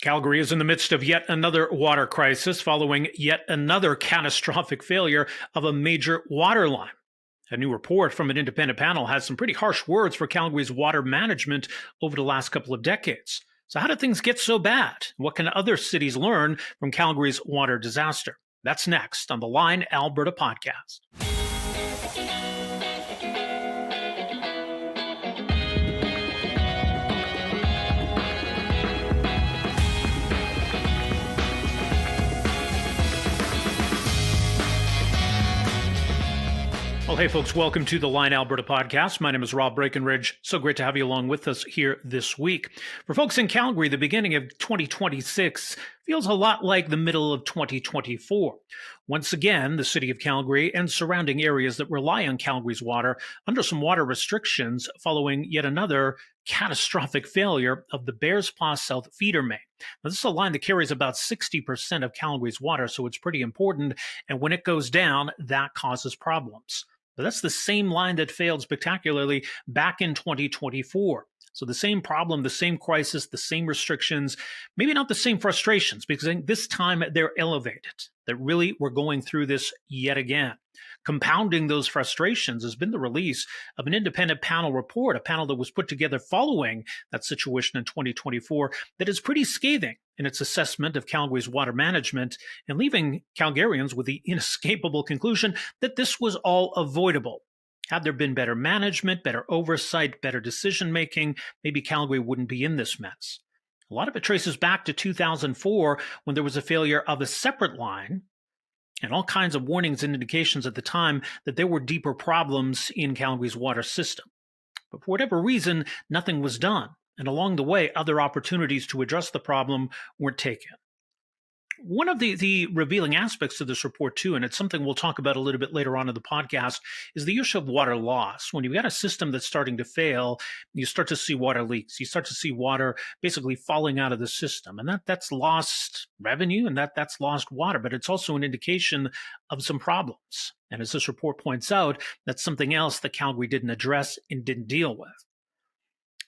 Calgary is in the midst of yet another water crisis following yet another catastrophic failure of a major water line. A new report from an independent panel has some pretty harsh words for Calgary's water management over the last couple of decades. So how did things get so bad? What can other cities learn from Calgary's water disaster? That's next on the Line Alberta podcast. Well, hey, folks, welcome to the Line Alberta podcast. My name is Rob Breakenridge. So great to have you along with us here this week. For folks in Calgary, the beginning of 2026 feels a lot like the middle of 2024. Once again, the city of Calgary and surrounding areas that rely on Calgary's water under some water restrictions following yet another catastrophic failure of the Bears Paw South feeder main. Now, this is a line that carries about 60% of Calgary's water, so it's pretty important. And when it goes down, that causes problems. But that's the same line that failed spectacularly back in 2024. So the same problem, the same crisis, the same restrictions, maybe not the same frustrations, because I think this time they're elevated, that really we're going through this yet again. Compounding those frustrations has been the release of an independent panel report, a panel that was put together following that situation in 2024 that is pretty scathing in its assessment of Calgary's water management and leaving Calgarians with the inescapable conclusion that this was all avoidable. Had there been better management, better oversight, better decision-making, maybe Calgary wouldn't be in this mess. A lot of it traces back to 2004 when there was a failure of a separate line and all kinds of warnings and indications at the time that there were deeper problems in Calgary's water system. But for whatever reason, nothing was done. And along the way, other opportunities to address the problem weren't taken. One of the revealing aspects of this report, too, and it's something we'll talk about a little bit later on in the podcast, is the issue of water loss. When you've got a system that's starting to fail, you start to see water leaks. You start to see water basically falling out of the system. And that's lost revenue and that's lost water, but it's also an indication of some problems. And as this report points out, that's something else that Calgary didn't address and didn't deal with.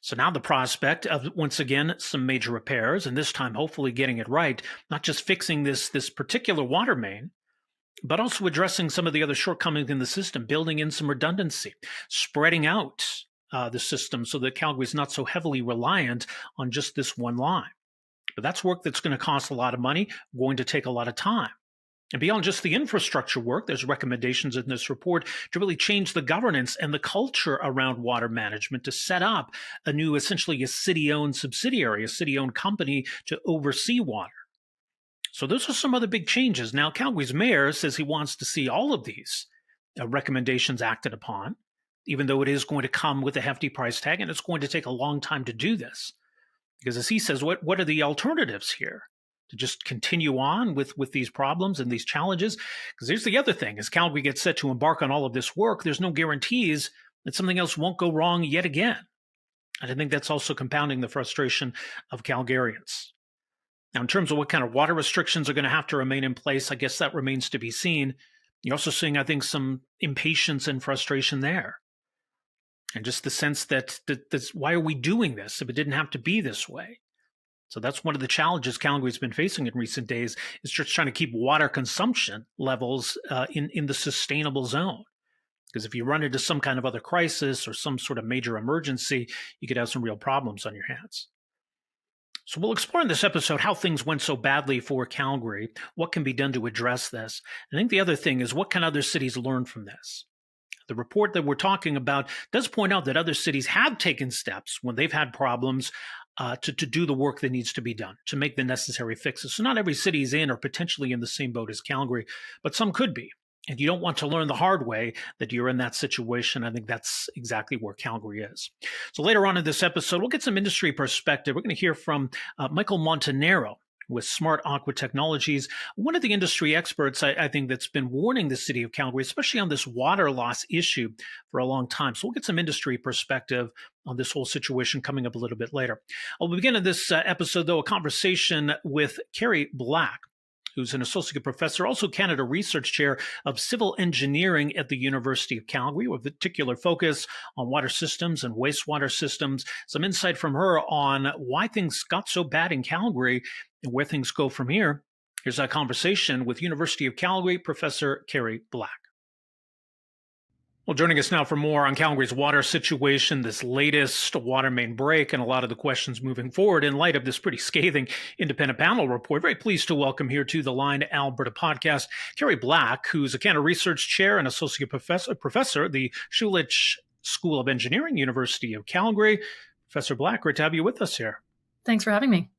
So now the prospect of, once again, some major repairs, and this time hopefully getting it right, not just fixing this particular water main, but also addressing some of the other shortcomings in the system, building in some redundancy, spreading out the system so that Calgary is not so heavily reliant on just this one line. But that's work that's going to cost a lot of money, going to take a lot of time. And beyond just the infrastructure work, there's recommendations in this report to really change the governance and the culture around water management to set up a new, essentially a city-owned subsidiary, a city-owned company to oversee water. So those are some other big changes. Now, Calgary's mayor says he wants to see all of these recommendations acted upon, even though it is going to come with a hefty price tag, and it's going to take a long time to do this. Because as he says, what are the alternatives here? To just continue on with these problems and these challenges? Because here's the other thing. As Calgary gets set to embark on all of this work, there's no guarantees that something else won't go wrong yet again. And I think that's also compounding the frustration of Calgarians. Now, in terms of what kind of water restrictions are going to have to remain in place, I guess that remains to be seen. You're also seeing, I think, some impatience and frustration there. And just the sense that why are we doing this if it didn't have to be this way? So that's one of the challenges Calgary's been facing in recent days, is just trying to keep water consumption levels in the sustainable zone. Because if you run into some kind of other crisis or some sort of major emergency, you could have some real problems on your hands. So we'll explore in this episode how things went so badly for Calgary, what can be done to address this. I think the other thing is, what can other cities learn from this? The report that we're talking about does point out that other cities have taken steps when they've had problems to do the work that needs to be done, to make the necessary fixes. So not every city is in or potentially in the same boat as Calgary, but some could be. And you don't want to learn the hard way that you're in that situation. I think that's exactly where Calgary is. So later on in this episode, we'll get some industry perspective. We're going to hear from Micheal Montanero with Smart Aqua Technologies, one of the industry experts, I think, that's been warning the city of Calgary, especially on this water loss issue, for a long time. So we'll get some industry perspective on this whole situation coming up a little bit later. I'll begin in this episode, though, a conversation with Kerry Black. who's an associate professor, also Canada Research Chair of Civil Engineering at the University of Calgary, with a particular focus on water systems and wastewater systems. Some insight from her on why things got so bad in Calgary and where things go from here. Here's our conversation with University of Calgary Professor Kerry Black. Well, joining us now for more on Calgary's water situation, this latest water main break, and a lot of the questions moving forward in light of this pretty scathing independent panel report. Very pleased to welcome here to the Line Alberta podcast, Kerry Black, who's a Canada Research Chair and Associate Professor at the Schulich School of Engineering, University of Calgary. Professor Black, great to have you with us here. Thanks for having me.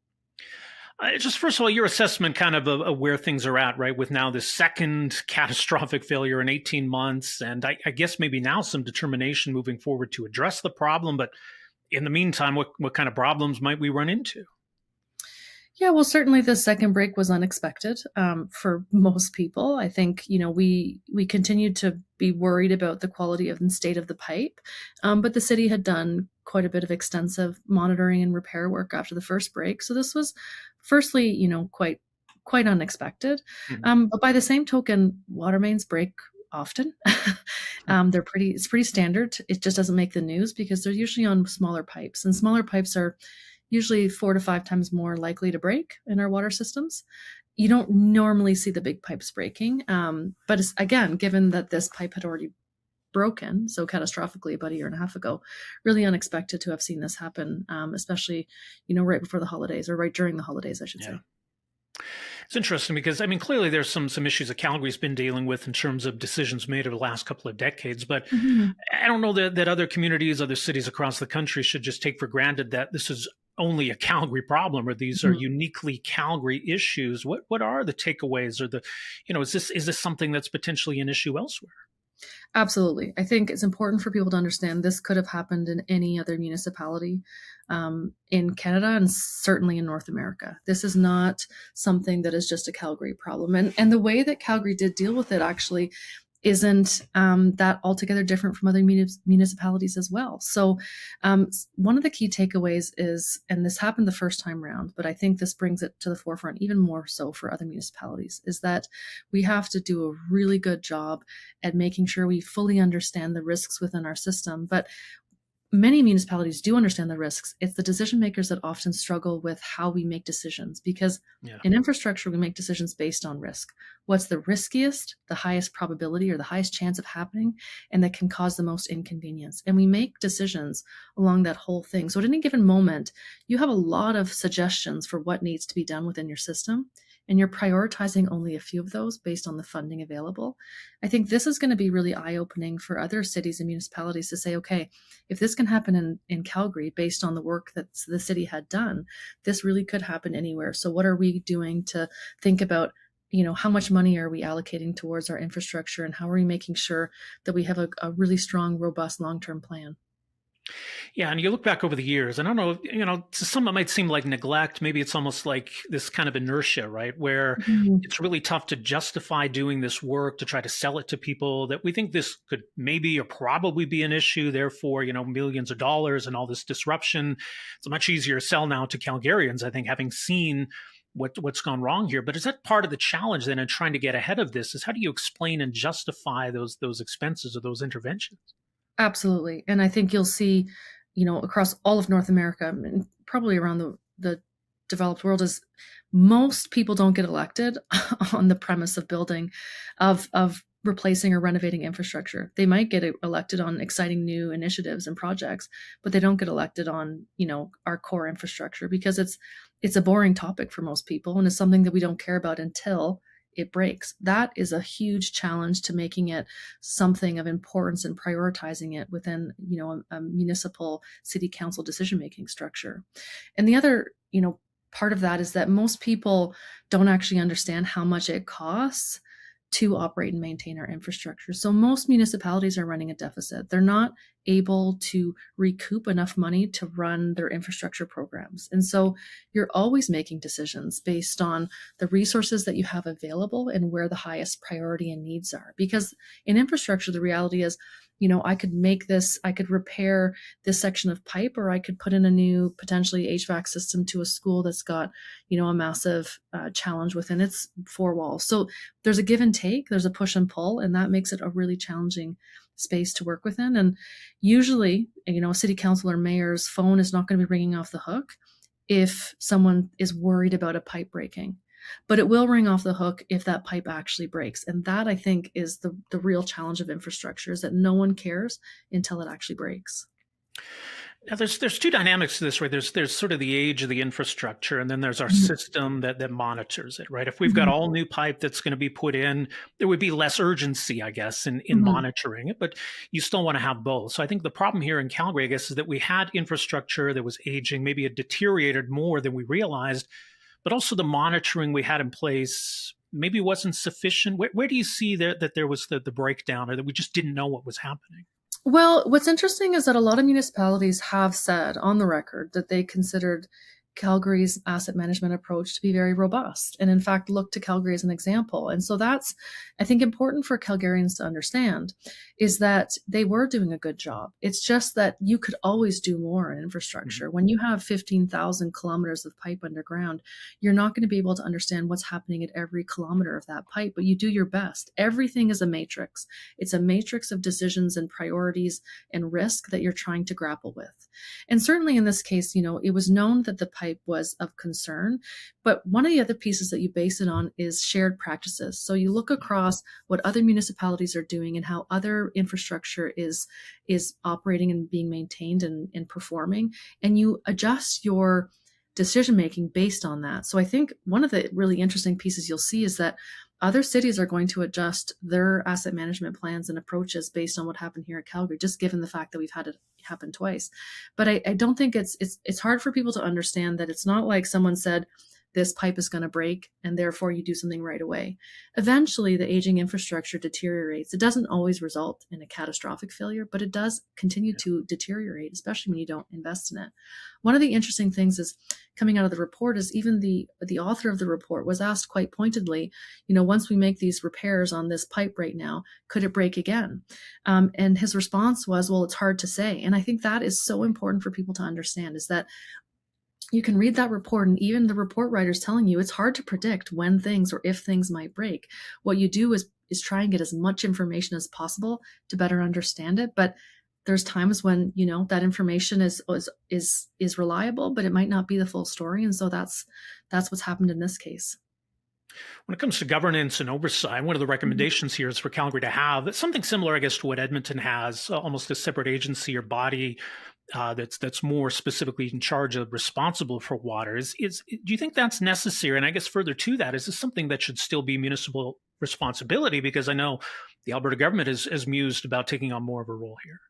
Just first of all, your assessment kind of where things are at, right, with now this second catastrophic failure in 18 months, and I guess maybe now some determination moving forward to address the problem. But in the meantime, what kind of problems might we run into? Yeah, well, certainly the second break was unexpected for most people. I think, we continued to be worried about the quality and state of the pipe, but the city had done quite a bit of extensive monitoring and repair work after the first break. So this was, firstly, quite unexpected. Mm-hmm. But by the same token, water mains break often. It's pretty standard. It just doesn't make the news because they're usually on smaller pipes, and smaller pipes are usually 4 to 5 times more likely to break in our water systems. You don't normally see the big pipes breaking. But again, given that this pipe had already broken so catastrophically about a year and a half ago, really unexpected to have seen this happen, especially, right before the holidays, or right during the holidays, I should say. It's interesting because, clearly there's some issues that Calgary's been dealing with in terms of decisions made over the last couple of decades. But I don't know that other communities, other cities across the country should just take for granted that this is only a Calgary problem, or these are uniquely Calgary issues. What are the takeaways, or is this something that's potentially an issue elsewhere? Absolutely. I think it's important for people to understand this could have happened in any other municipality in Canada, and certainly in North America. This is not something that is just a Calgary problem. And the way that Calgary did deal with it actually isn't that altogether different from other municipalities as well. So one of the key takeaways is, and this happened the first time round, but I think this brings it to the forefront even more so for other municipalities, is that we have to do a really good job at making sure we fully understand the risks within our system. But many municipalities do understand the risks. It's the decision makers that often struggle with how we make decisions, because in infrastructure, we make decisions based on risk. What's the riskiest, the highest probability, or the highest chance of happening, and that can cause the most inconvenience. And we make decisions along that whole thing. So at any given moment, you have a lot of suggestions for what needs to be done within your system, and you're prioritizing only a few of those based on the funding available. I think this is going to be really eye-opening for other cities and municipalities to say, okay, if this can happen in Calgary based on the work that the city had done, this really could happen anywhere. So what are we doing to think about, how much money are we allocating towards our infrastructure, and how are we making sure that we have a really strong, robust, long-term plan? Yeah, and you look back over the years, and I don't know, to some it might seem like neglect. Maybe it's almost like this kind of inertia, right? Where it's really tough to justify doing this work, to try to sell it to people that we think this could maybe or probably be an issue. Therefore, millions of dollars and all this disruption. It's a much easier sell now to Calgarians, I think, having seen what's gone wrong here. But is that part of the challenge then in trying to get ahead of this? Is how do you explain and justify those expenses or those interventions? Absolutely. And I think you'll see, across all of North America, and probably around the developed world, is most people don't get elected on the premise of building, of replacing or renovating infrastructure. They might get elected on exciting new initiatives and projects, but they don't get elected on, our core infrastructure, because it's a boring topic for most people, and it's something that we don't care about until it breaks. That is a huge challenge to making it something of importance and prioritizing it within, a municipal city council decision-making structure. And the other, part of that is that most people don't actually understand how much it costs to operate and maintain our infrastructure. So most municipalities are running a deficit. They're not able to recoup enough money to run their infrastructure programs. And so you're always making decisions based on the resources that you have available and where the highest priority and needs are. Because in infrastructure, the reality is, I could repair this section of pipe, or I could put in a new potentially HVAC system to a school that's got, a massive challenge within its four walls. So there's a give and take, there's a push and pull, and that makes it a really challenging space to work within. And usually, a city council or mayor's phone is not going to be ringing off the hook if someone is worried about a pipe breaking. But it will ring off the hook if that pipe actually breaks. And that, I think, is the real challenge of infrastructure, is that no one cares until it actually breaks. Now, there's two dynamics to this, right? There's sort of the age of the infrastructure, and then there's our system that monitors it, right? If we've got all new pipe that's going to be put in, there would be less urgency, I guess, in monitoring it, but you still want to have both. So I think the problem here in Calgary, I guess, is that we had infrastructure that was aging, maybe it deteriorated more than we realized, but also the monitoring we had in place maybe wasn't sufficient. Where do you see that there was the breakdown, or that we just didn't know what was happening? Well, what's interesting is that a lot of municipalities have said on the record that they considered Calgary's asset management approach to be very robust, and in fact look to Calgary as an example. And so that's, I think, important for Calgarians to understand, is that they were doing a good job. It's just that you could always do more in infrastructure. When you have 15,000 kilometers of pipe underground, you're not going to be able to understand what's happening at every kilometer of that pipe, but you do your best. Everything is a matrix. It's a matrix of decisions and priorities and risk that you're trying to grapple with. And certainly in this case, it was known that the pipe was of concern, but one of the other pieces that you base it on is shared practices. So you look across what other municipalities are doing and how other infrastructure is operating and being maintained and performing, and you adjust your decision making based on that. So I think one of the really interesting pieces you'll see is that other cities are going to adjust their asset management plans and approaches based on what happened here at Calgary, just given the fact that we've had it happen twice. But I don't think it's hard for people to understand that it's not like someone said, this pipe is going to break, and therefore you do something right away. Eventually, the aging infrastructure deteriorates. It doesn't always result in a catastrophic failure, but it does continue to deteriorate, especially when you don't invest in it. One of the interesting things is coming out of the report is even the author of the report was asked quite pointedly, once we make these repairs on this pipe right now, could it break again? And his response was, well, it's hard to say. And I think that is so important for people to understand, is that you can read that report, and even the report writers telling you it's hard to predict when things or if things might break. What you do is try and get as much information as possible to better understand it. But there's times when that information is reliable, but it might not be the full story. And so that's what's happened in this case. When it comes to governance and oversight, one of the recommendations here is for Calgary to have something similar, I guess, to what Edmonton has, almost a separate agency or body that's more specifically in charge of, responsible for water. Do you think that's necessary? And I guess further to that, is this something that should still be municipal responsibility? Because I know the Alberta government has mused about taking on more of a role here.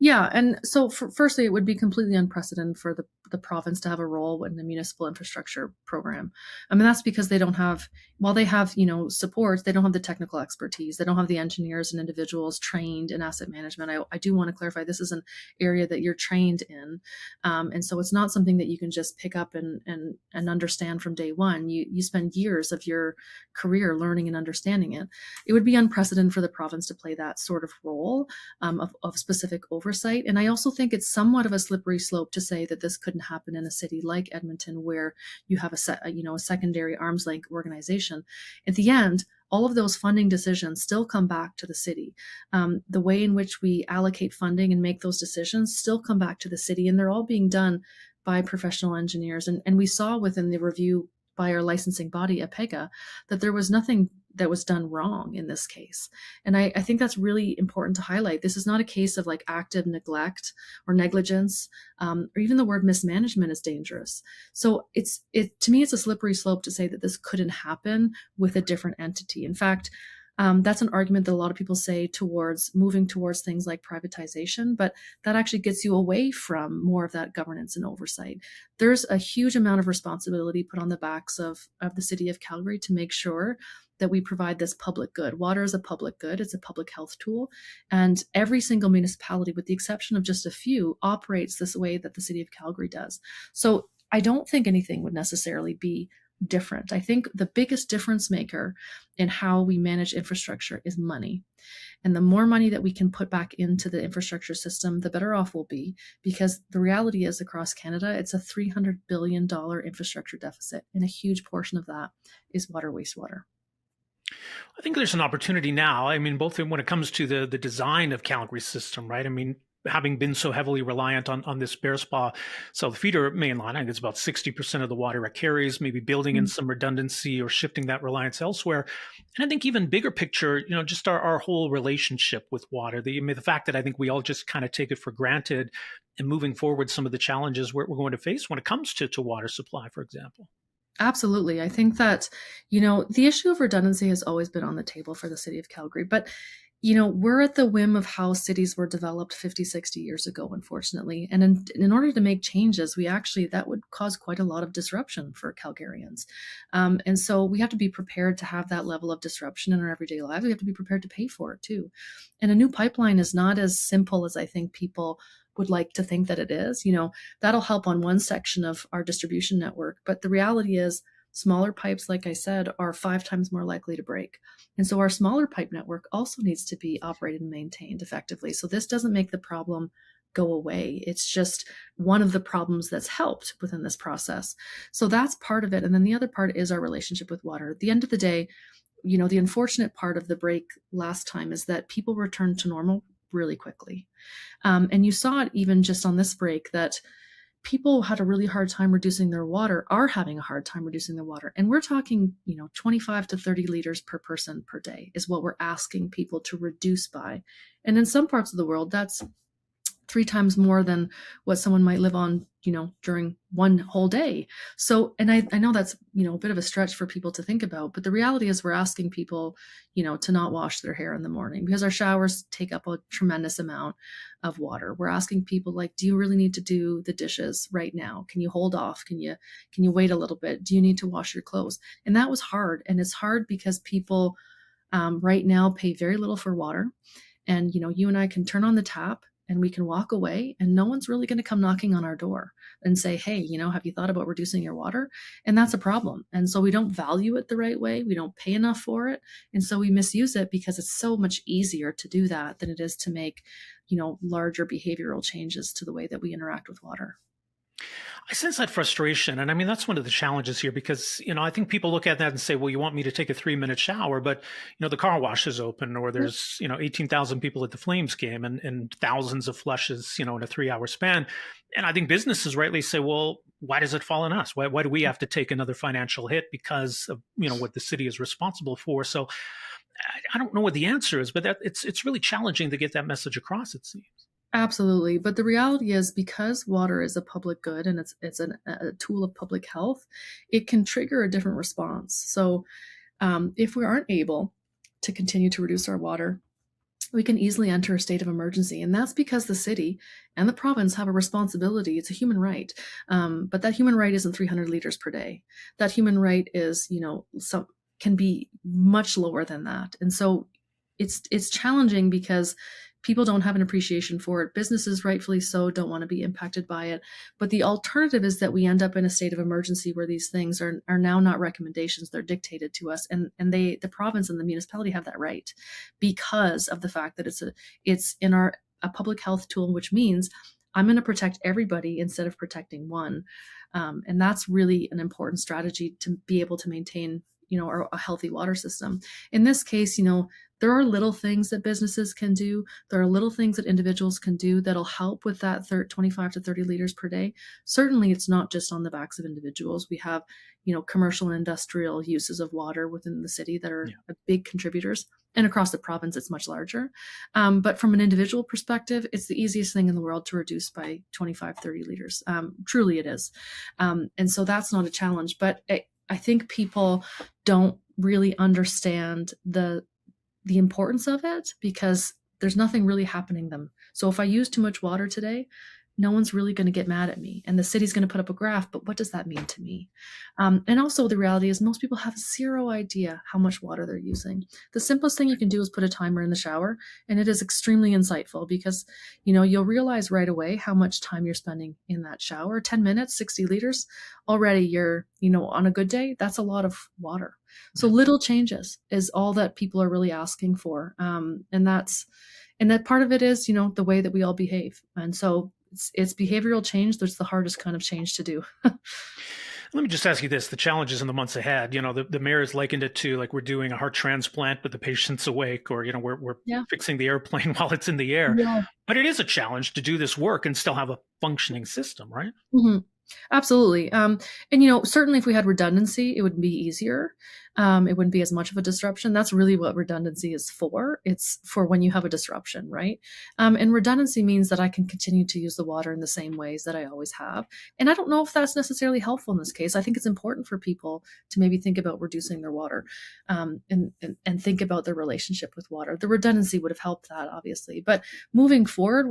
Yeah, and so firstly, it would be completely unprecedented for the province to have a role in the municipal infrastructure program. I mean, that's because they don't have, while they have, support, they don't have the technical expertise. They don't have the engineers and individuals trained in asset management. I do want to clarify, this is an area that you're trained in. And so it's not something that you can just pick up and understand from day one. You spend years of your career learning and understanding it. It would be unprecedented for the province to play that sort of role of specific oversight. And I also think it's somewhat of a slippery slope to say that this couldn't happen in a city like Edmonton, where you have a secondary arm's length organization. At the end, all of those funding decisions still come back to the city. The way in which we allocate funding and make those decisions still come back to the city, and they're all being done by professional engineers. And we saw within the review by our licensing body, APEGA, that there was nothing that was done wrong in this case. And I think that's really important to highlight. This is not a case of like active neglect or negligence, or even the word mismanagement is dangerous. So to me, it's a slippery slope to say that this couldn't happen with a different entity. In fact, that's an argument that a lot of people say towards moving towards things like privatization, but that actually gets you away from more of that governance and oversight. There's a huge amount of responsibility put on the backs of the city of Calgary to make sure that we provide this public good. Water is a public good. It's a public health tool. And every single municipality, with the exception of just a few, operates this way that the city of Calgary does. So I don't think anything would necessarily be different. I think the biggest difference maker in how we manage infrastructure is money. And the more money that we can put back into the infrastructure system, the better off we'll be, because the reality is across Canada, it's a $300 billion infrastructure deficit. And a huge portion of that is water, wastewater. I think there's an opportunity now. I mean, both when it comes to the design of Calgary's system, right? I mean, having been so heavily reliant on this Bear Spa South Feeder main line, I think it's about 60% of the water it carries, maybe building in some redundancy or shifting that reliance elsewhere. And I think even bigger picture, just our whole relationship with water, the fact that I think we all just kind of take it for granted, and moving forward, some of the challenges we're going to face when it comes to water supply, for example. Absolutely. I think that, the issue of redundancy has always been on the table for the city of Calgary, but we're at the whim of how cities were developed 50, 60 years ago, unfortunately. And in order to make changes, that would cause quite a lot of disruption for Calgarians. And so we have to be prepared to have that level of disruption in our everyday lives. We have to be prepared to pay for it too. And a new pipeline is not as simple as I think people would like to think that it is. That'll help on one section of our distribution network. But the reality is, smaller pipes, like I said, are 5 times more likely to break. And so our smaller pipe network also needs to be operated and maintained effectively. So this doesn't make the problem go away. It's just one of the problems that's helped within this process. So that's part of it. And then the other part is our relationship with water. At the end of the day, the unfortunate part of the break last time is that people returned to normal really quickly. And you saw it even just on this break that people had a really hard time reducing their water, are having a hard time reducing their water. And we're talking, 25 to 30 liters per person per day is what we're asking people to reduce by. And in some parts of the world, that's 3 times more than what someone might live on, during one whole day. So, and I know that's, a bit of a stretch for people to think about, but the reality is we're asking people, to not wash their hair in the morning because our showers take up a tremendous amount of water. We're asking people do you really need to do the dishes right now? Can you hold off? Can you wait a little bit? Do you need to wash your clothes? And that was hard. And it's hard because people right now pay very little for water. And, you and I can turn on the tap and we can walk away and no one's really going to come knocking on our door and say, hey, have you thought about reducing your water? And that's a problem. And so we don't value it the right way. We don't pay enough for it. And so we misuse it because it's so much easier to do that than it is to make, larger behavioral changes to the way that we interact with water. I sense that frustration. And I mean, that's one of the challenges here because, I think people look at that and say, well, you want me to take a 3-minute shower, but, the car wash is open or there's, 18,000 people at the Flames game and thousands of flushes, in a 3-hour span. And I think businesses rightly say, well, why does it fall on us? Why do we have to take another financial hit because of, what the city is responsible for? So I don't know what the answer is, but it's really challenging to get that message across, it seems. Absolutely. But the reality is because water is a public good and it's a tool of public health, it can trigger a different response. So if we aren't able to continue to reduce our water, we can easily enter a state of emergency. And that's because the city and the province have a responsibility. It's a human right. But that human right isn't 300 liters per day. That human right is, can be much lower than that. And so it's challenging because people don't have an appreciation for it. Businesses, rightfully so, don't want to be impacted by it. But the alternative is that we end up in a state of emergency where these things are now not recommendations, they're dictated to us. And the province and the municipality have that right because of the fact that it's in a public health tool, which means I'm going to protect everybody instead of protecting one. And that's really an important strategy to be able to maintain, a healthy water system. In this case, there are little things that businesses can do. There are little things that individuals can do that'll help with that 25 to 30 liters per day. Certainly, it's not just on the backs of individuals. We have, commercial and industrial uses of water within the city that are big contributors. And across the province, it's much larger. But from an individual perspective, it's the easiest thing in the world to reduce by 25, 30 liters. Truly it is. And so that's not a challenge. But I think people don't really understand the importance of it because there's nothing really happening them. So if I use too much water today, no one's really going to get mad at me. And the city's going to put up a graph, but what does that mean to me? And also, the reality is most people have zero idea how much water they're using. The simplest thing you can do is put a timer in the shower, and it is extremely insightful because, you'll realize right away how much time you're spending in that shower. 10 minutes, 60 liters. Already you're, on a good day, that's a lot of water. So little changes is all that people are really asking for. And that part of it is, the way that we all behave. And so it's behavioral change that's the hardest kind of change to do. Let me just ask you this: the challenges in the months ahead. The mayor has likened it to like we're doing a heart transplant, but the patient's awake, or we're Yeah. fixing the airplane while it's in the air. Yeah. But it is a challenge to do this work and still have a functioning system, right? Mhm. Absolutely. And certainly if we had redundancy, it would be easier. It wouldn't be as much of a disruption. That's really what redundancy is for. It's for when you have a disruption, right? And redundancy means that I can continue to use the water in the same ways that I always have. And I don't know if that's necessarily helpful in this case. I think it's important for people to maybe think about reducing their water, and think about their relationship with water. The redundancy would have helped that, obviously. But moving forward,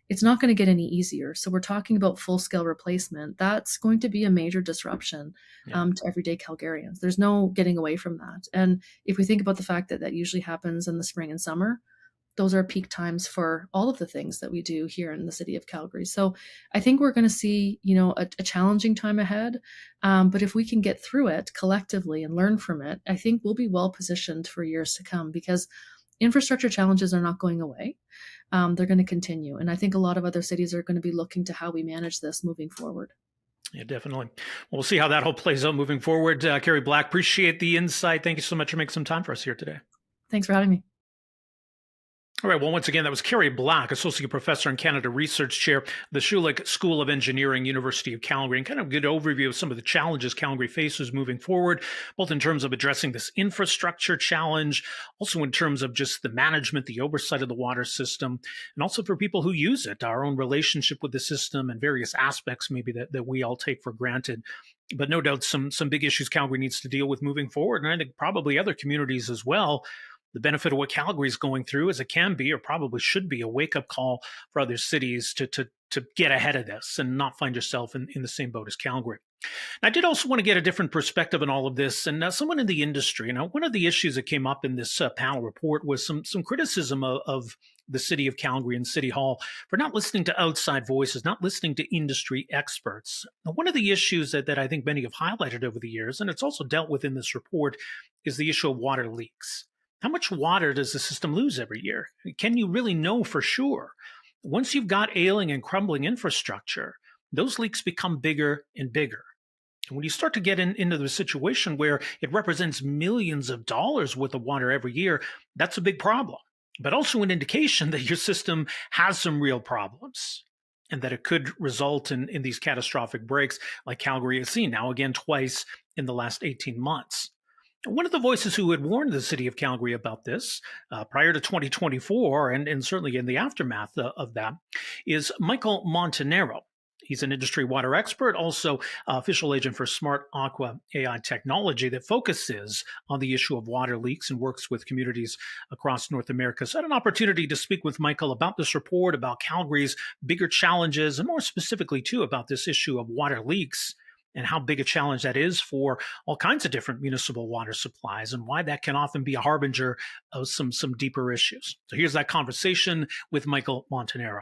it's not going to get any easier. So we're talking about full-scale replacement. That's going to be a major disruption to everyday Calgarians. There's no getting away from that. And if we think about the fact that that usually happens in the spring and summer, those are peak times for all of the things that we do here in the city of Calgary. So I think we're going to see, a challenging time ahead. But if we can get through it collectively and learn from it, I think we'll be well positioned for years to come because infrastructure challenges are not going away. They're going to continue. And I think a lot of other cities are going to be looking to how we manage this moving forward. Yeah, definitely. Well, we'll see how that whole plays out moving forward. Kerry Black, appreciate the insight. Thank you so much for making some time for us here today. Thanks for having me. All right. Well, once again, that was Kerry Black, Associate Professor and Canada Research Chair, the Schulich School of Engineering, University of Calgary, and kind of a good overview of some of the challenges Calgary faces moving forward, both in terms of addressing this infrastructure challenge, also in terms of just the management, the oversight of the water system, and also for people who use it, our own relationship with the system and various aspects maybe that we all take for granted. But no doubt some big issues Calgary needs to deal with moving forward, and I think probably other communities as well. The benefit of what Calgary is going through is it can be or probably should be a wake-up call for other cities to get ahead of this and not find yourself in the same boat as Calgary. I did also want to get a different perspective on all of this, and someone in the industry. One of the issues that came up in this panel report was some criticism of the city of Calgary and City Hall for not listening to outside voices, not listening to industry experts. Now, one of the issues that I think many have highlighted over the years, and it's also dealt with in this report, is the issue of water leaks. How much water does the system lose every year? Can you really know for sure? Once you've got ailing and crumbling infrastructure, those leaks become bigger and bigger. And when you start to get into the situation where it represents millions of dollars worth of water every year, that's a big problem, but also an indication that your system has some real problems and that it could result in these catastrophic breaks like Calgary has seen now again twice in the last 18 months. One of the voices who had warned the city of Calgary about this prior to 2024 and certainly in the aftermath of that is Micheal Montanero. He's an industry water expert, also official agent for Smart Aqua AI technology that focuses on the issue of water leaks and works with communities across North America. So I had an opportunity to speak with Micheal about this report, about Calgary's bigger challenges, and more specifically, too, about this issue of water leaks and how big a challenge that is for all kinds of different municipal water supplies and why that can often be a harbinger of some deeper issues. So here's that conversation with Micheal Montanero.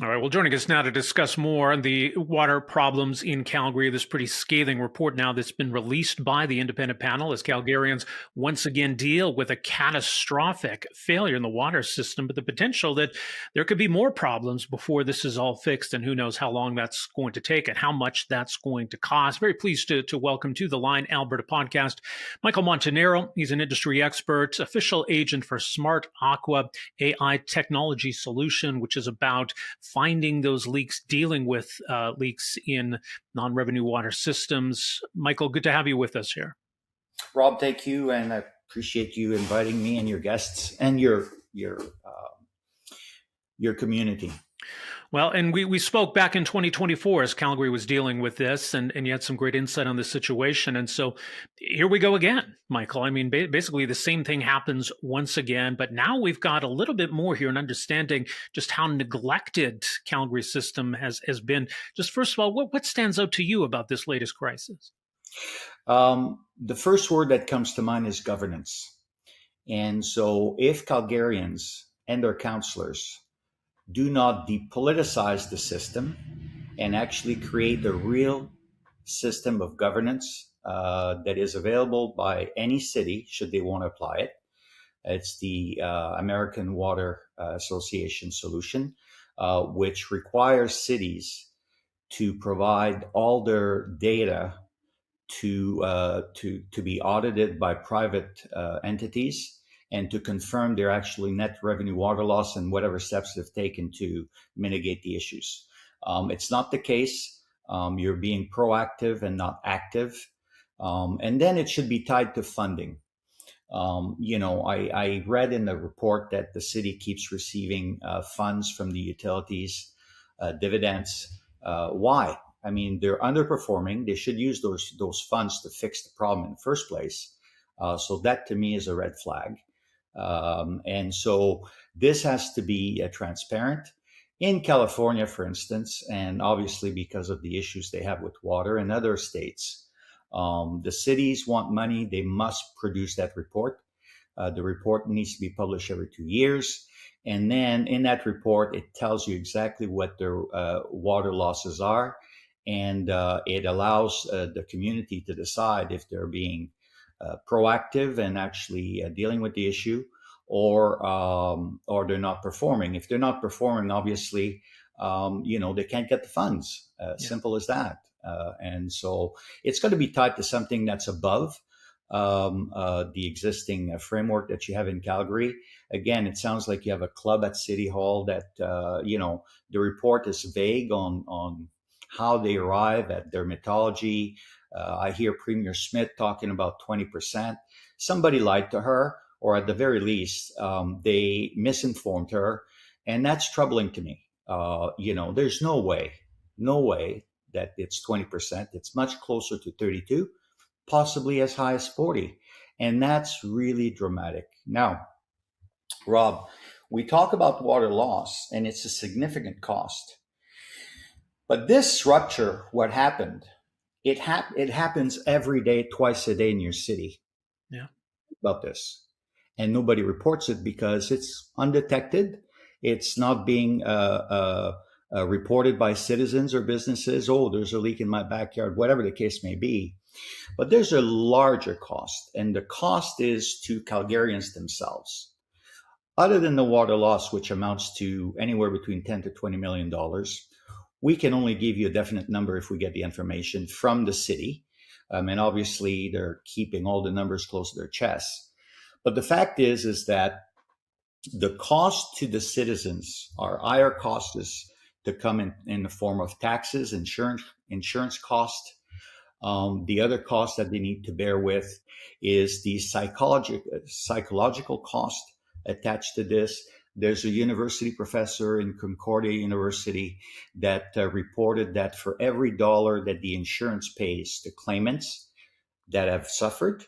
All right, well, joining us now to discuss more on the water problems in Calgary, this pretty scathing report now that's been released by the independent panel as Calgarians once again deal with a catastrophic failure in the water system, but the potential that there could be more problems before this is all fixed, and who knows how long that's going to take and how much that's going to cost. Very pleased to welcome to the Line Alberta podcast, Micheal Montanero. He's an industry expert, official agent for Smart Aqua AI technology solution, which is about finding those leaks, dealing with leaks in non-revenue water systems. Micheal, good to have you with us here. Rob, thank you, and I appreciate you inviting me and your guests and your community. Well, and we spoke back in 2024 as Calgary was dealing with this, and you had some great insight on the situation. And so here we go again, Michael. I mean, basically the same thing happens once again, but now we've got a little bit more here in understanding just how neglected Calgary's system has been. Just first of all, what stands out to you about this latest crisis? The first word that comes to mind is governance. And so if Calgarians and their councillors do not depoliticize the system and actually create a real system of governance that is available by any city should they want to apply it. It's the American Water Association solution, which requires cities to provide all their data to be audited by private entities and to confirm their actually net revenue water loss and whatever steps they've taken to mitigate the issues. It's not the case. You're being proactive and not active. And then it should be tied to funding. I read in the report that the city keeps receiving funds from the utilities, dividends. Why? I mean, they're underperforming. They should use those funds to fix the problem in the first place. So that to me is a red flag. And so this has to be transparent. In California, for instance, and obviously because of the issues they have with water in other states, the cities want money. They must produce that report. The report needs to be published every 2 years. And then in that report, it tells you exactly what their water losses are. And it allows the community to decide if they're being proactive and actually dealing with the issue, or they're not performing. If they're not performing, obviously, they can't get the funds. Simple as that. And so it's going to be tied to something that's above the existing framework that you have in Calgary. Again, it sounds like you have a club at City Hall that, the report is vague on how they arrive at their methodology. I hear Premier Smith talking about 20%. Somebody lied to her, or at the very least, they misinformed her. And that's troubling to me. There's no way that it's 20%. It's much closer to 32, possibly as high as 40. And that's really dramatic. Now, Rob, we talk about water loss, and it's a significant cost. But this structure, what happened, it happens every day, twice a day in your city. Yeah. About this. And nobody reports it because it's undetected. It's not being reported by citizens or businesses. Oh, there's a leak in my backyard, whatever the case may be. But there's a larger cost, and the cost is to Calgarians themselves. Other than the water loss, which amounts to anywhere between $10 to $20 million, we can only give you a definite number if we get the information from the city. And obviously, they're keeping all the numbers close to their chests. But the fact is that the cost to the citizens, our higher cost is to come in the form of taxes, insurance cost. The other cost that they need to bear with is the psychological cost attached to this. There's a university professor in Concordia University that reported that for every dollar that the insurance pays to claimants that have suffered,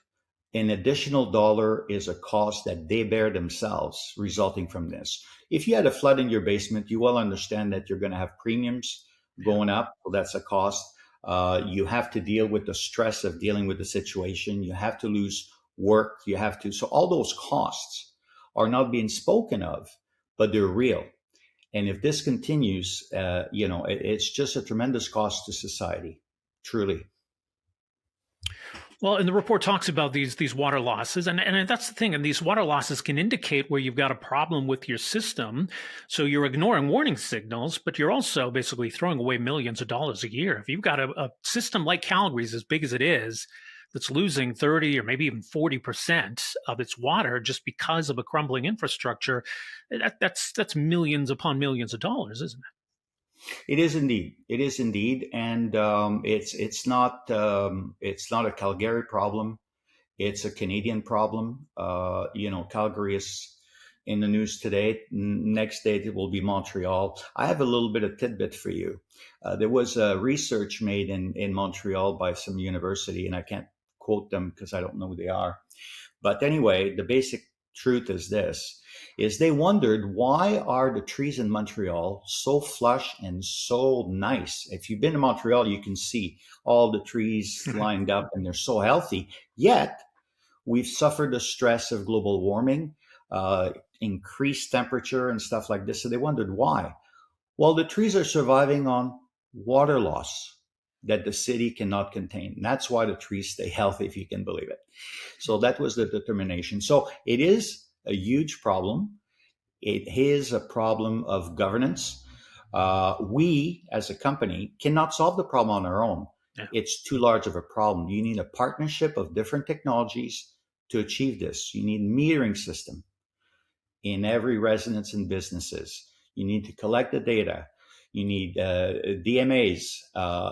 an additional dollar is a cost that they bear themselves resulting from this. If you had a flood in your basement, you well understand that you're going to have premiums going up. So that's a cost. You have to deal with the stress of dealing with the situation. You have to lose work. So all those costs are not being spoken of, but they're real. And if this continues, it's just a tremendous cost to society, truly. Well, and the report talks about these water losses, and that's the thing. And these water losses can indicate where you've got a problem with your system. So you're ignoring warning signals, but you're also basically throwing away millions of dollars a year. If you've got a system like Calgary's, as big as it is, that's losing 30 or maybe even 40% of its water just because of a crumbling infrastructure, that's millions upon millions of dollars, isn't it? It is indeed. It is indeed, and it's not a Calgary problem. It's a Canadian problem. Calgary is in the news today. Next day it will be Montreal. I have a little bit of tidbit for you. There was research made in Montreal by some university, and I can't quote them because I don't know who they are. But anyway, the basic truth is this, is they wondered, why are the trees in Montreal so flush and so nice? If you've been to Montreal, you can see all the trees lined up and they're so healthy. Yet we've suffered the stress of global warming, increased temperature and stuff like this. So they wondered why. Well, the trees are surviving on water loss that the city cannot contain. And that's why the trees stay healthy, if you can believe it. So that was the determination. So it is a huge problem. It is a problem of governance. We, as a company, cannot solve the problem on our own. Yeah. It's too large of a problem. You need a partnership of different technologies to achieve this. You need a metering system in every residence and businesses. You need to collect the data. You need DMAs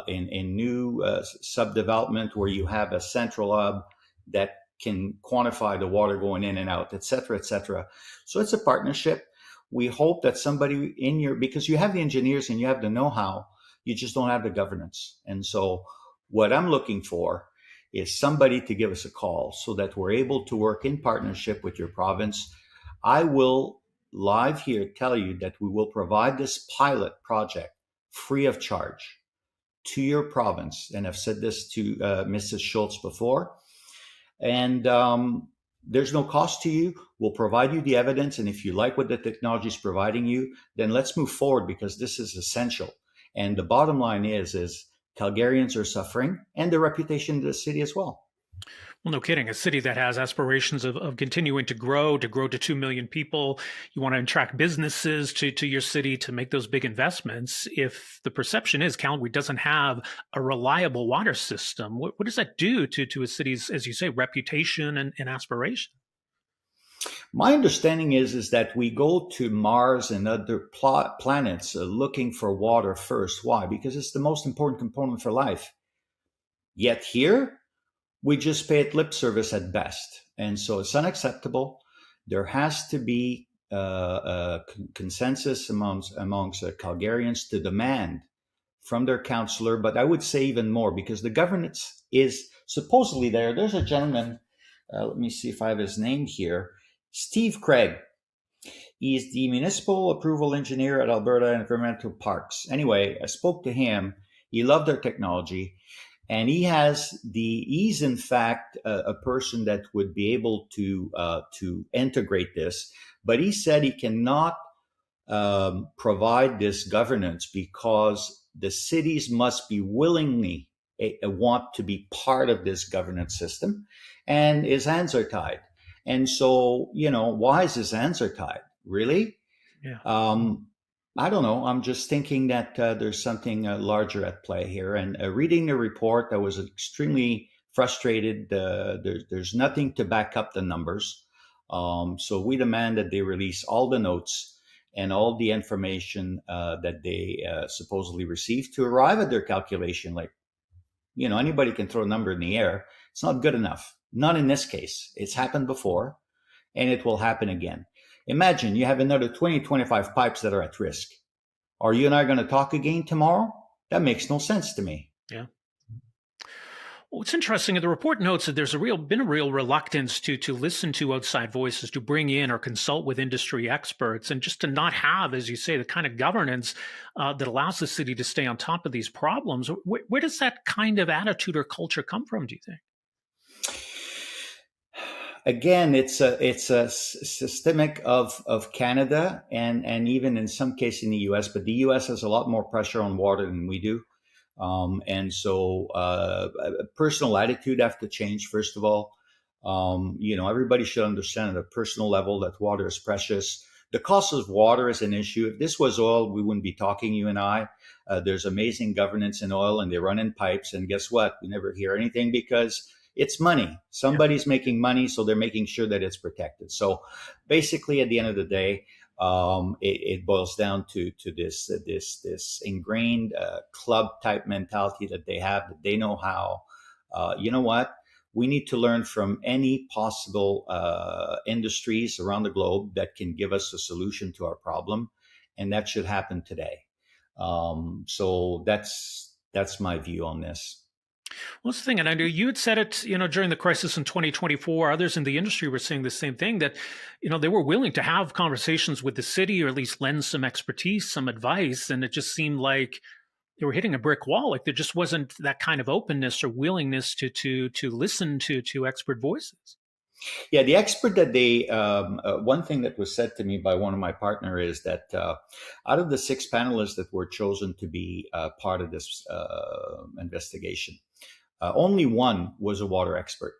in new subdevelopment where you have a central hub that can quantify the water going in and out, et cetera, et cetera. So it's a partnership. We hope that somebody because you have the engineers and you have the know-how, you just don't have the governance. And so what I'm looking for is somebody to give us a call so that we're able to work in partnership with your province. I will live here tell you that we will provide this pilot project free of charge to your province. And I've said this to Mrs. Schultz before. And there's no cost to you. We'll provide you the evidence. And if you like what the technology is providing you, then let's move forward because this is essential. And the bottom line is Calgarians are suffering and the reputation of the city as well. Well, no kidding. A city that has aspirations of continuing to grow to 2 million people. You want to attract businesses to your city to make those big investments. If the perception is Calgary doesn't have a reliable water system, what does that do to a city's, as you say, reputation and aspiration? My understanding is that we go to Mars and other planets looking for water first. Why? Because it's the most important component for life. Yet here, we just pay it lip service at best. And so it's unacceptable. There has to be a consensus amongst Calgarians to demand from their councillor, but I would say even more because the governance is supposedly there. There's a gentleman, let me see if I have his name here, Steve Craig. He's the municipal approval engineer at Alberta Environmental Parks. Anyway, I spoke to him. He loved our technology. And he's in fact a person that would be able to integrate this, but he said he cannot provide this governance because the cities must be willingly want to be part of this governance system, and his hands are tied. And so, why is his hands are tied? Really? Yeah. I don't know. I'm just thinking that there's something larger at play here. And reading the report, I was extremely frustrated. There's nothing to back up the numbers. So we demand that they release all the notes and all the information that they supposedly received to arrive at their calculation. Like, anybody can throw a number in the air. It's not good enough. Not in this case. It's happened before, and it will happen again. Imagine you have another 20, 25 pipes that are at risk. Are you and I going to talk again tomorrow? That makes no sense to me. Yeah. Well, it's interesting. The report notes that there's been a real reluctance to listen to outside voices, to bring in or consult with industry experts, and just to not have, as you say, the kind of governance that allows the city to stay on top of these problems. Where does that kind of attitude or culture come from, do you think? Again, it's a systemic of Canada and even in some cases in the U.S., but the U.S. has a lot more pressure on water than we do. And so personal attitude have to change, first of all. Everybody should understand at a personal level that water is precious. The cost of water is an issue. If this was oil, we wouldn't be talking, you and I. There's amazing governance in oil, and they run in pipes. And guess what? We never hear anything because it's money. Somebody's making money, so they're making sure that it's protected. So basically, at the end of the day, it boils down to this ingrained club type mentality that they have, that they know how. You know what? We need to learn from any possible industries around the globe that can give us a solution to our problem, and that should happen today. So that's my view on this. Well, that's the thing, and I know you had said it, during the crisis in 2024. Others in the industry were saying the same thing, that, they were willing to have conversations with the city, or at least lend some expertise, some advice, and it just seemed like they were hitting a brick wall. Like there just wasn't that kind of openness or willingness to listen to expert voices. Yeah, the expert that they, one thing that was said to me by one of my partner is that out of the 6 panelists that were chosen to be part of this investigation, only one was a water expert.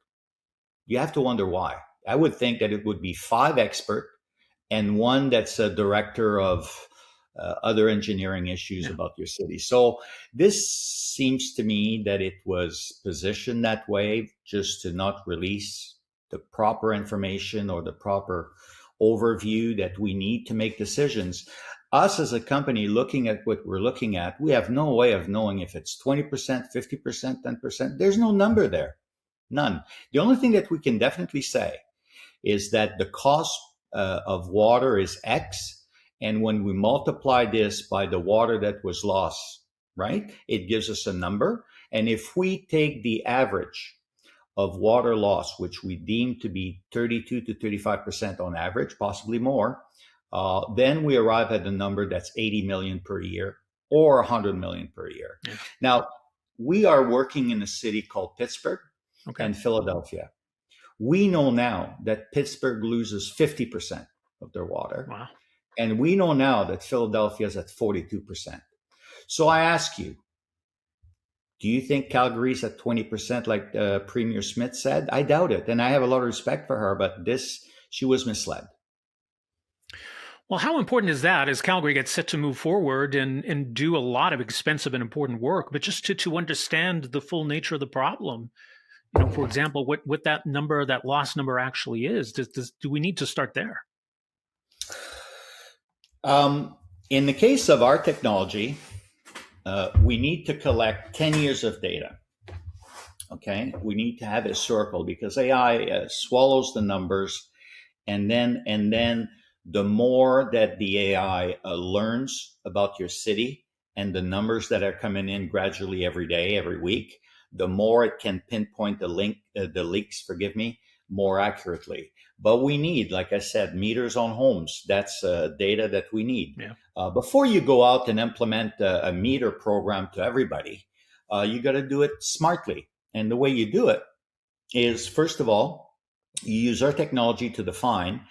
You have to wonder why. I would think that it would be 5 expert and one that's a director of other engineering issues about your city. So this seems to me that it was positioned that way just to not release the proper information or the proper overview that we need to make decisions. Us as a company looking at what we're looking at, we have no way of knowing if it's 20%, 50%, 10%. There's no number there. None. The only thing that we can definitely say is that the cost of water is X. And when we multiply this by the water that was lost, right, it gives us a number. And if we take the average of water loss, which we deem to be 32 to 35% on average, possibly more, then we arrive at a number that's 80 million per year or 100 million per year. Yeah. Now, we are working in a city called Pittsburgh and Philadelphia. We know now that Pittsburgh loses 50% of their water. Wow. And we know now that Philadelphia is at 42%. So I ask you, do you think Calgary's at 20% like Premier Smith said? I doubt it. And I have a lot of respect for her, but she was misled. Well, how important is that as Calgary gets set to move forward and do a lot of expensive and important work, but just to understand the full nature of the problem? For example, what that number, that loss number actually is. Do we need to start there? In the case of our technology, we need to collect 10 years of data. Okay, we need to have historical because AI swallows the numbers, and then the more that the AI learns about your city and the numbers that are coming in gradually every day, every week, the more it can pinpoint the leaks, more accurately. But we need, like I said, meters on homes. That's data that we need. Yeah. Before you go out and implement a meter program to everybody, you got to do it smartly. And the way you do it is, first of all, you use our technology to define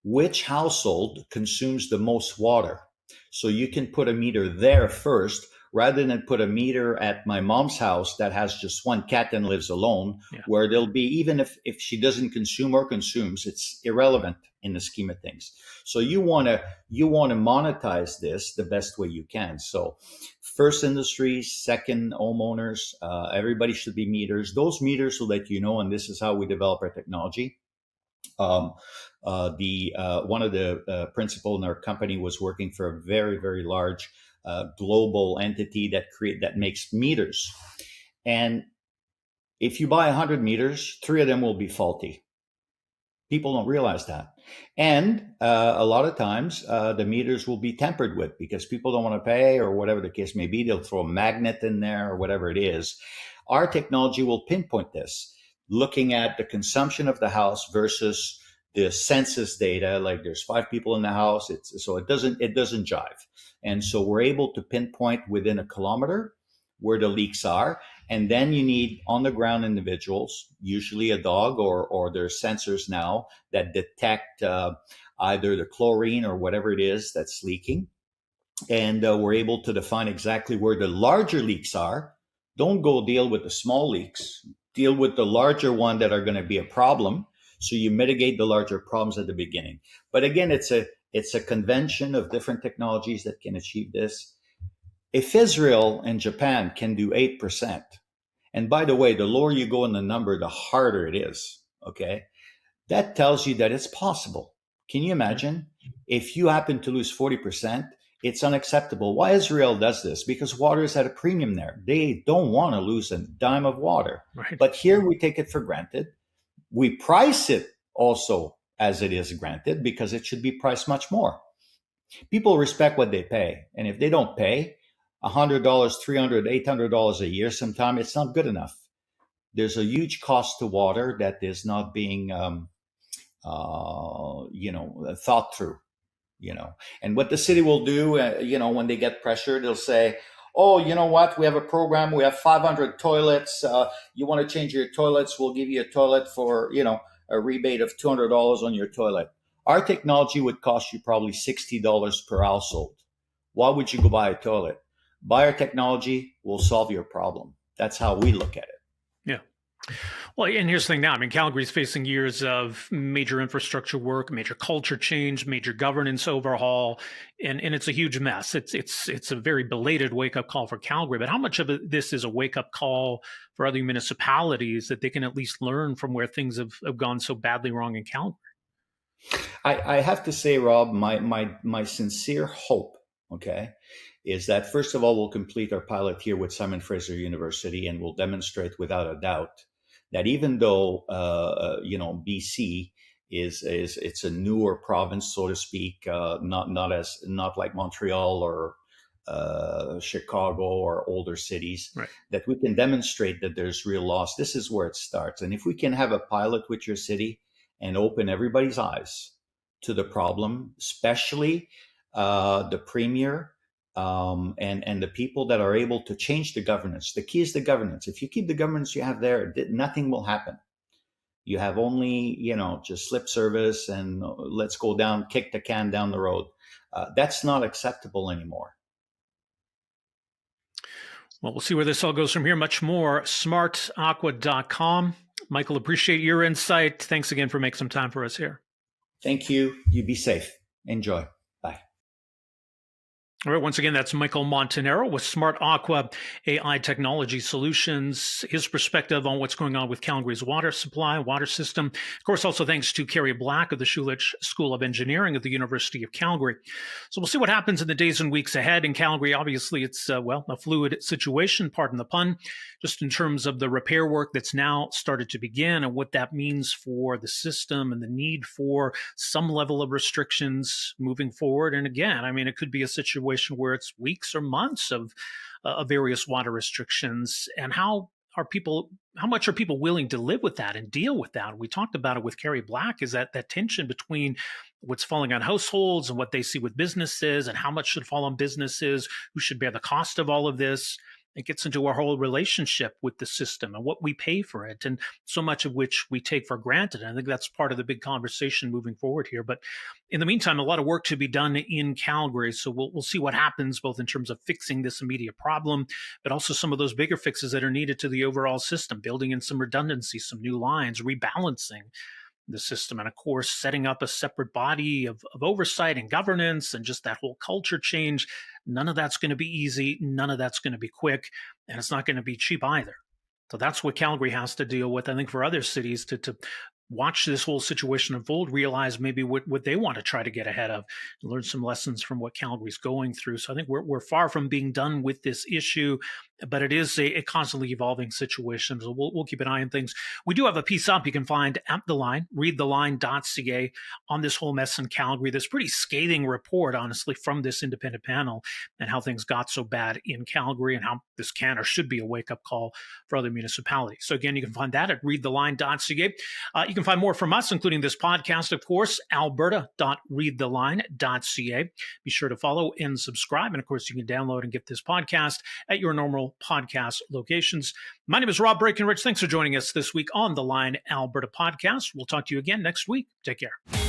which household consumes the most water. So you can put a meter there first, rather than put a meter at my mom's house that has just one cat and lives alone, where there'll be, even if she doesn't consume or consumes, it's irrelevant in the scheme of things. So you want to monetize this the best way you can. So first industries, second homeowners, everybody should be meters. Those meters will let you know, and this is how we develop our technology. One of the principal in our company was working for a very, very large global entity that makes meters. And if you buy 100 meters, 3 of them will be faulty. People don't realize that. And a lot of times the meters will be tampered with because people don't want to pay, or whatever the case may be. They'll throw a magnet in there or whatever it is. Our technology will pinpoint this, looking at the consumption of the house versus the census data. Like there's 5 people in the house, so it doesn't jive. And so we're able to pinpoint within a kilometer where the leaks are. And then you need on the ground individuals, usually a dog, or there's sensors now that detect either the chlorine or whatever it is that's leaking. And we're able to define exactly where the larger leaks are. Don't go deal with the small leaks. Deal with the larger one that are going to be a problem. So you mitigate the larger problems at the beginning. But again, it's a convention of different technologies that can achieve this. If Israel and Japan can do 8%, and by the way, the lower you go in the number, the harder it is, okay? That tells you that it's possible. Can you imagine if you happen to lose 40% It's unacceptable. Why Israel does this? Because water is at a premium there. They don't want to lose a dime of water. Right. But here we take it for granted. We price it also as it is granted because it should be priced much more. People respect what they pay. And if they don't pay $100, $300, $800 a year sometime, it's not good enough. There's a huge cost to water that is not being, thought through. And what the city will do, when they get pressure, they'll say, oh, you know what? We have a program. We have 500 toilets. You want to change your toilets? We'll give you a toilet for, a rebate of $200 on your toilet. Our technology would cost you probably $60 per household. Why would you go buy a toilet? Buy our technology. We'll solve your problem. That's how we look at it. Yeah. Well, and here's the thing now. I mean, Calgary's facing years of major infrastructure work, major culture change, major governance overhaul, and it's a huge mess. It's a very belated wake-up call for Calgary. But how much of this is a wake-up call for other municipalities that they can at least learn from where things have gone so badly wrong in Calgary? I have to say, Rob, my sincere hope, is that first of all, we'll complete our pilot here with Simon Fraser University, and we'll demonstrate without a doubt that even though BC it's a newer province, so to speak, not like Montreal or Chicago or older cities, right, that we can demonstrate that there's real loss. This is where it starts, and if we can have a pilot with your city and open everybody's eyes to the problem, especially the premier. And the people that are able to change the governance. The key is the governance. If you keep the governance you have there, nothing will happen. You have only, just lip service and let's go down, kick the can down the road. That's not acceptable anymore. Well, we'll see where this all goes from here. Much more, smartaqua.com. Michael, appreciate your insight. Thanks again for making some time for us here. Thank you. You be safe. Enjoy. Bye. All right, once again, that's Micheal Montanero with Smart Aqua AI Technology Solutions, his perspective on what's going on with Calgary's water supply, water system. Of course, also thanks to Kerry Black of the Schulich School of Engineering at the University of Calgary. So we'll see what happens in the days and weeks ahead. In Calgary, obviously, it's, a fluid situation, pardon the pun, just in terms of the repair work that's now started to begin and what that means for the system and the need for some level of restrictions moving forward. And again, I mean, it could be a situation where it's weeks or months of various water restrictions, and how much are people willing to live with that and deal with that? We talked about it with Kerry Black, is that tension between what's falling on households and what they see with businesses, and how much should fall on businesses, who should bear the cost of all of this. It gets into our whole relationship with the system and what we pay for it, and so much of which we take for granted. And I think that's part of the big conversation moving forward here. But in the meantime, a lot of work to be done in Calgary. So we'll see what happens, both in terms of fixing this immediate problem, but also some of those bigger fixes that are needed to the overall system, building in some redundancy, some new lines, rebalancing the system, and of course, setting up a separate body of oversight and governance, and just that whole culture change. None of that's going to be easy. None of that's going to be quick, and it's not going to be cheap either. So that's what Calgary has to deal with. I think for other cities to watch this whole situation unfold, realize maybe what they want to try to get ahead of, and learn some lessons from what Calgary's going through. So I think we're far from being done with this issue, but it is a constantly evolving situation. So we'll keep an eye on things. We do have a piece up you can find at The Line, readtheline.ca, on this whole mess in Calgary. This pretty scathing report, honestly, from this independent panel, and how things got so bad in Calgary, and how this can or should be a wake-up call for other municipalities. So again, you can find that at readtheline.ca. You can find more from us, including this podcast, of course, alberta.readtheline.ca. Be sure to follow and subscribe. And of course, you can download and get this podcast at your normal podcast locations. My name is Rob Breakenridge. Thanks for joining us this week on the Line Alberta podcast. We'll talk to you again next week. Take care.